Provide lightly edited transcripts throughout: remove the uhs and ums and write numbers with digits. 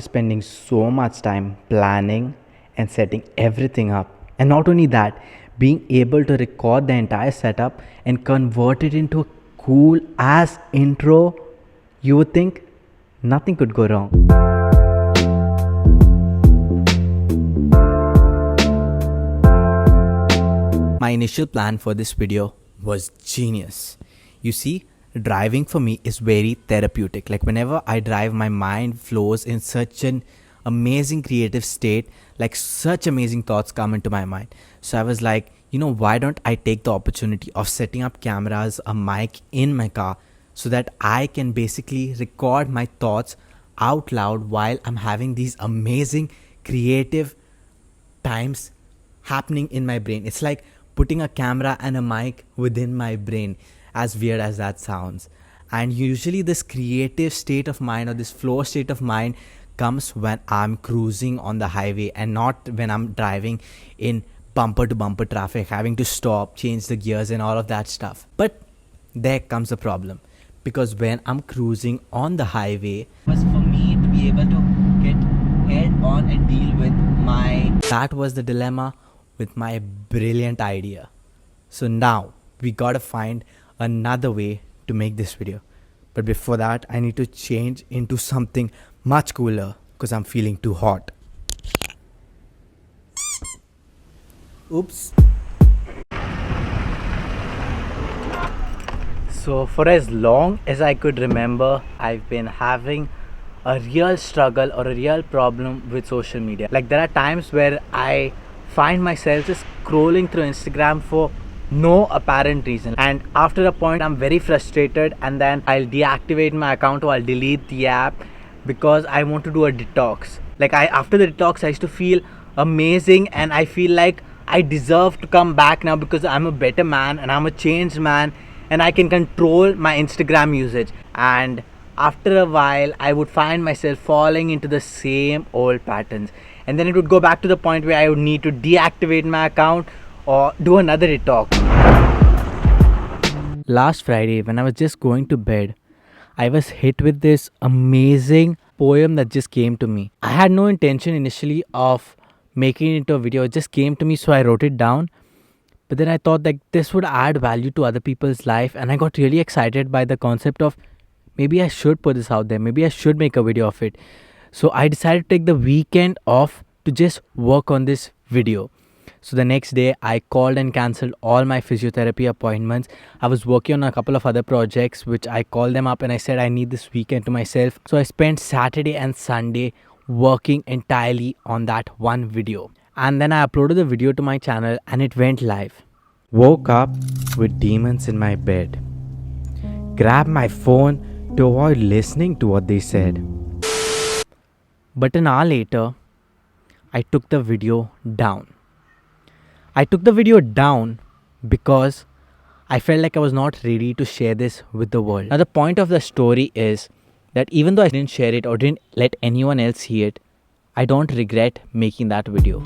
after spending so much time planning and setting everything up, and not only that, being able to record the entire setup and convert it into a cool ass intro, you would think nothing could go wrong. My initial plan for this video was genius. You see, driving for me is very therapeutic. Like whenever I drive, my mind flows in such an amazing creative state, like such amazing thoughts come into my mind. So I was like, why don't I take the opportunity of setting up cameras, a mic in my car, so that I can basically record my thoughts out loud while I'm having these amazing creative times happening in my brain. It's like putting a camera and a mic within my brain, as weird as that sounds. And usually this creative state of mind or this flow state of mind comes when I'm cruising on the highway and not when I'm driving in bumper to bumper traffic, having to stop, change the gears and all of that stuff. But there comes a problem, because when I'm cruising on the highway, was for me to be able to get head on and deal with that was the dilemma with my brilliant idea. So now we gotta find another way to make this video. But before that, I need to change into something much cooler because I'm feeling too hot. Oops. So for as long as I could remember, I've been having a real struggle or a real problem with social media. Like there are times where I find myself just scrolling through Instagram for no apparent reason, and after a point I'm very frustrated, and then I'll deactivate my account or I'll delete the app because I want to do a detox. Like after the detox I used to feel amazing, and I feel like I deserve to come back now because I'm a better man and I'm a changed man and I can control my Instagram usage. And after a while I would find myself falling into the same old patterns, and then it would go back to the point where I would need to deactivate my account or do another detox. Last Friday, when I was just going to bed, I was hit with this amazing poem that just came to me. I had no intention initially of making it into a video. It just came to me, so I wrote it down. But then I thought that this would add value to other people's life, and I got really excited by the concept of maybe I should put this out there. Maybe I should make a video of it. So I decided to take the weekend off to just work on this video. So the next day I called and cancelled all my physiotherapy appointments. I was working on a couple of other projects which I called them up and I said I need this weekend to myself. So I spent Saturday and Sunday working entirely on that one video. And then I uploaded the video to my channel and it went live. Woke up with demons in my bed. Grabbed my phone to avoid listening to what they said. But an hour later, I took the video down. I took the video down because I felt like I was not ready to share this with the world. Now the point of the story is that even though I didn't share it or didn't let anyone else see it, I don't regret making that video.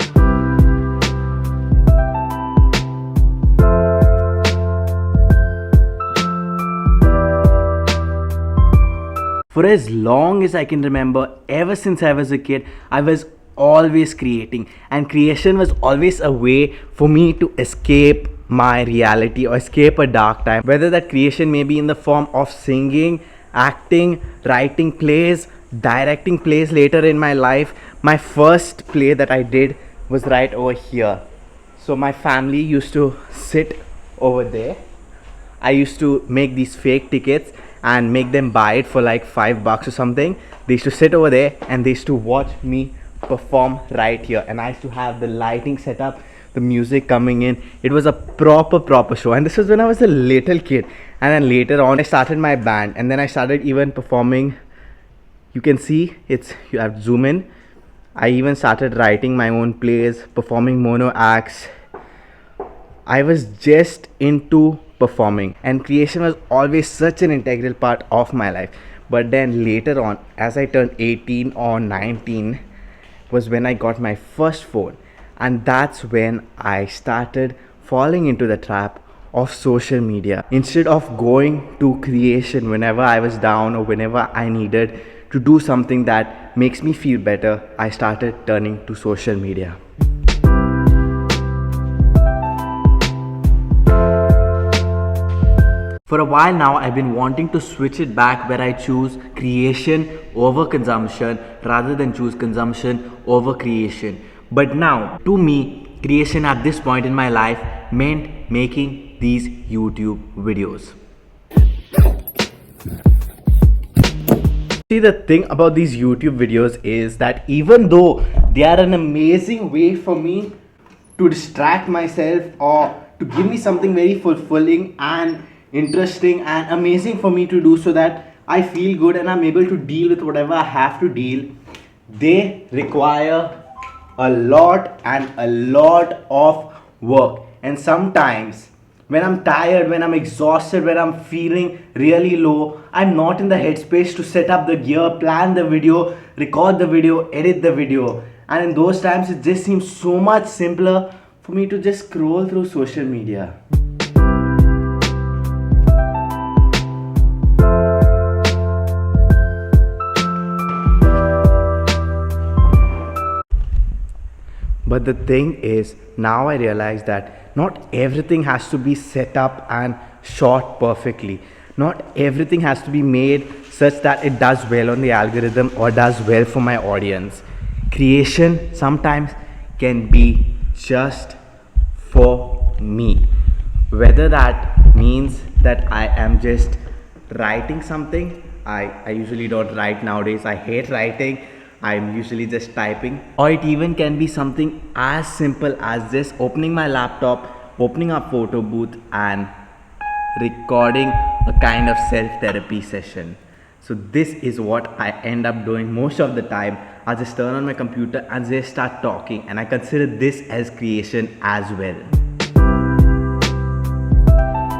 For as long as I can remember, ever since I was a kid, I was always creating, and creation was always a way for me to escape my reality or escape a dark time. Whether that creation may be in the form of singing, acting, writing plays, directing plays later in my life. My first play that I did was right over here. So my family used to sit over there. I used to make these fake tickets and make them buy it for like $5 or something. They used to sit over there and they used to watch me perform right here, and I used to have the lighting set up, the music coming in. It was a proper show, and this was when I was a little kid. And then later on I started my band, and then I started even performing. You can see you have to zoom in. I even started writing my own plays, performing mono acts. I was just into performing, and creation was always such an integral part of my life. But then later on, as I turned 18 or 19, was when I got my first phone, and that's when I started falling into the trap of social media. Instead of going to creation whenever I was down or whenever I needed to do something that makes me feel better, I started turning to social media. For a while now, I've been wanting to switch it back where I choose creation over consumption rather than choose consumption over creation. But now, to me, creation at this point in my life meant making these YouTube videos. See, the thing about these YouTube videos is that even though they are an amazing way for me to distract myself or to give me something very fulfilling and interesting and amazing for me to do so that I feel good and I'm able to deal with whatever I have to deal, they require a lot of work. And sometimes when I'm tired, when I'm exhausted, when I'm feeling really low, I'm not in the headspace to set up the gear, plan the video, record the video, edit the video. And in those times, it just seems so much simpler for me to just scroll through social media. But the thing is, now I realize that not everything has to be set up and shot perfectly. Not everything has to be made such that it does well on the algorithm or does well for my audience. Creation sometimes can be just for me. Whether that means that I am just writing something. I usually don't write nowadays. I hate writing. I'm usually just typing. Or it even can be something as simple as just opening my laptop, opening a photo booth and recording a kind of self-therapy session. So this is what I end up doing most of the time. I just turn on my computer and just start talking, and I consider this as creation as well.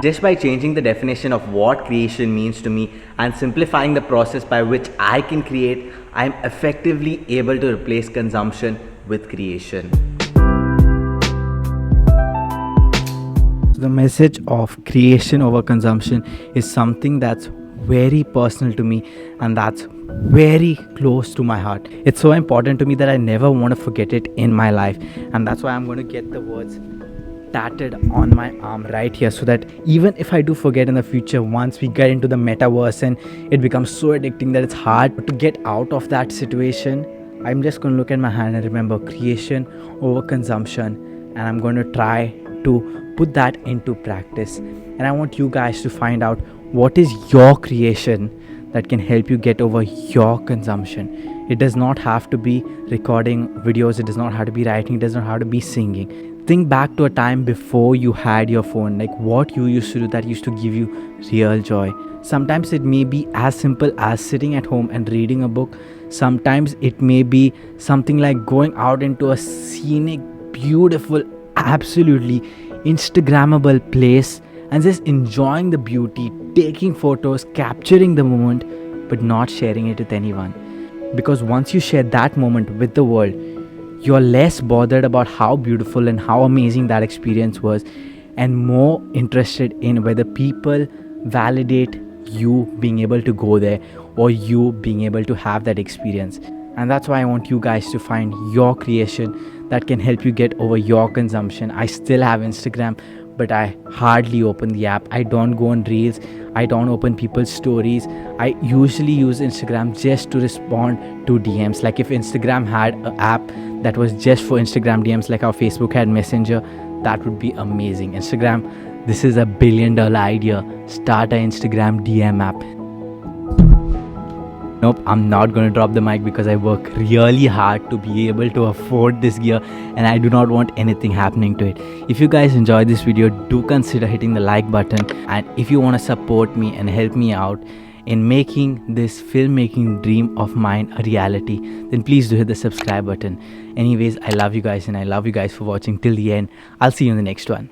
Just by changing the definition of what creation means to me and simplifying the process by which I can create, I am effectively able to replace consumption with creation. The message of creation over consumption is something that's very personal to me and that's very close to my heart. It's so important to me that I never want to forget it in my life, and that's why I'm going to get the words tatted on my arm right here, so that even if I do forget in the future, once we get into the metaverse and it becomes so addicting that it's hard to get out of that situation, I'm just going to look at my hand and remember creation over consumption, and I'm going to try to put that into practice. And I want you guys to find out what is your creation that can help you get over your consumption. It does not have to be recording videos, it does not have to be writing, it does not have to be singing. Think back to a time before you had your phone, like what you used to do that used to give you real joy. Sometimes it may be as simple as sitting at home and reading a book. Sometimes it may be something like going out into a scenic, beautiful, absolutely Instagrammable place and just enjoying the beauty, taking photos, capturing the moment, but not sharing it with anyone. Because once you share that moment with the world, you're less bothered about how beautiful and how amazing that experience was, and more interested in whether people validate you being able to go there or you being able to have that experience. And that's why I want you guys to find your creation that can help you get over your consumption. I still have Instagram, but I hardly open the app. I don't go on reels. I don't open people's stories. I usually use Instagram just to respond to DMs. Like if Instagram had an app that was just for Instagram DMs, like how Facebook had Messenger, that would be amazing. Instagram, this is a $1 billion idea. Start an Instagram DM app. Nope, I'm not going to drop the mic because I work really hard to be able to afford this gear and I do not want anything happening to it. If you guys enjoyed this video, do consider hitting the like button, and if you want to support me and help me out in making this filmmaking dream of mine a reality, then please do hit the subscribe button. Anyways, I love you guys and I love you guys for watching till the end. I'll see you in the next one.